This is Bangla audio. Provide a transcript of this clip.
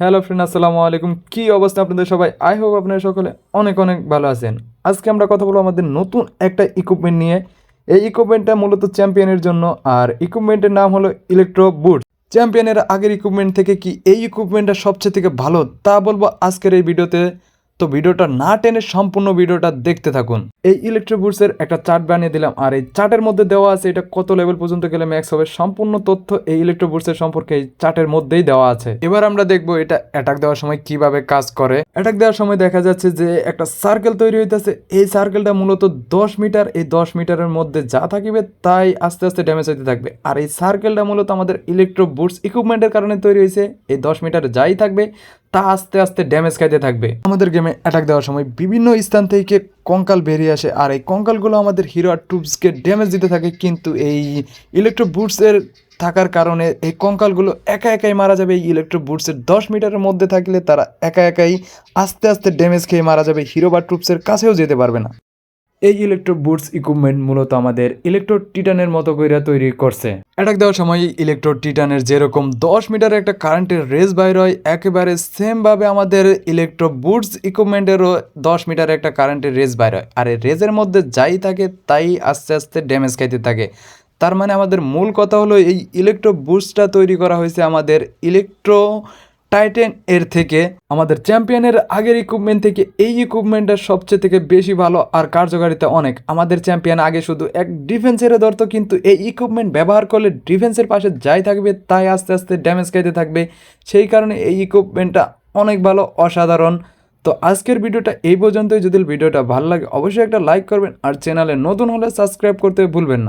হ্যালো ফ্রেন্ড, আসসালামু আলাইকুম। কি অবস্থা আপনাদের সবাই? আই হোপ আপনারা সকলে অনেক অনেক ভালো আছেন। আজকে আমরা কথা বলবো আমাদের নতুন একটা ইকুইপমেন্ট নিয়ে। এই ইকুইপমেন্টটা মূলত চ্যাম্পিয়নের জন্য, আর ইকুইপমেন্টের নাম হলো ইলেকট্রো বুট। চ্যাম্পিয়নের আগের ইকুইপমেন্ট থেকে কি এই ইকুইপমেন্টটা সবচেয়ে থেকে ভালো তা বলবো আজকের এই ভিডিওতে। তো ভিডিওটা না টেনে সম্পূর্ণ ভিডিওটা দেখতে থাকুন। এই ইলেকট্রো বুটসের একটা চার্ট বানিয়ে দিলাম, আর এই চার্টের মধ্যে দেওয়া আছে এটা কত লেভেল পর্যন্ত গেলে ম্যাক্স হবে। সম্পূর্ণ তথ্য এই ইলেকট্রো বুটসের সম্পর্কে এই চার্টের মধ্যেই দেওয়া আছে। এবার আমরা দেখবো এটা অ্যাটাক দেওয়ার সময় কিভাবে কাজ করে। অ্যাটাক দেওয়ার সময় দেখা যাচ্ছে যে একটা সার্কেল তৈরি হইতেছে। এই সার্কেলটা মূলত 10 মিটার, এই 10 মিটারের মধ্যে যা থাকিবে তাই আস্তে আস্তে ড্যামেজ হইতে থাকবে। আর এই সার্কেলটা মূলত আমাদের ইলেকট্রো বুটস ইকুইপমেন্টের কারণে তৈরি হয়েছে। এই 10 মিটার যাই থাকবে তা আস্তে আস্তে ড্যামেজ খাইতে থাকবে। আমাদের গেমে অ্যাটাক দেওয়ার সময় বিভিন্ন স্থান থেকে কঙ্কাল বেরিয়ে আসে, আর এই কঙ্কালগুলো আমাদের হিরো আর ট্রুপসকে ড্যামেজ দিতে থাকে। কিন্তু এই ইলেকট্রো বুটসের থাকার কারণে এই কঙ্কালগুলো একা একাই মারা যাবে। এই ইলেকট্রো বুটসের 10 মিটারের মধ্যে থাকলে তারা একা একাই আস্তে আস্তে ড্যামেজ খেয়ে মারা যাবে, হিরো বা ট্রুপসের কাছেও যেতে পারবে না। এই ইলেকট্রো বুটস ইকুইপমেন্ট মূলত আমাদের ইলেকট্রো টিটানের মতো করে তৈরি করছে। অ্যাটাক দেওয়ার সময় ইলেকট্রো টিটানের যেরকম 10 মিটার একটা কারেন্টের রেস বাইর হয়, একেবারে সেমভাবে আমাদের ইলেকট্রো বুটস ইকুইপমেন্টেরও 10 মিটার একটা কারেন্টের রেস বাইর হয়। আর এই রেসের মধ্যে যাই থাকে তাই আস্তে আস্তে ড্যামেজ খাইতে থাকে। তার মানে আমাদের মূল কথা হলো এই ইলেকট্রো বুটসটা তৈরি করা হয়েছে আমাদের ইলেকট্রো টাইটেন এর থেকে। আমাদের চ্যাম্পিয়নের আগের ইকুইপমেন্ট থেকে এই ইকুইপমেন্টটা সবচেয়ে থেকে বেশি ভালো, আর কার্যকারিতা অনেক। আমাদের চ্যাম্পিয়ন আগে শুধু এক ডিফেন্সের ধরতো, কিন্তু এই ইকুইপমেন্ট ব্যবহার করলে ডিফেন্সের পাশে যাই থাকবে তাই আস্তে আস্তে ড্যামেজ খাইতে থাকবে। সেই কারণে এই ইকুইপমেন্টটা অনেক ভালো, অসাধারণ। তো আজকের ভিডিওটা এই পর্যন্তই। যদি ভিডিওটা ভালো লাগে অবশ্যই একটা লাইক করবেন, আর চ্যানেলে নতুন হলে সাবস্ক্রাইব করতে ভুলবেন না।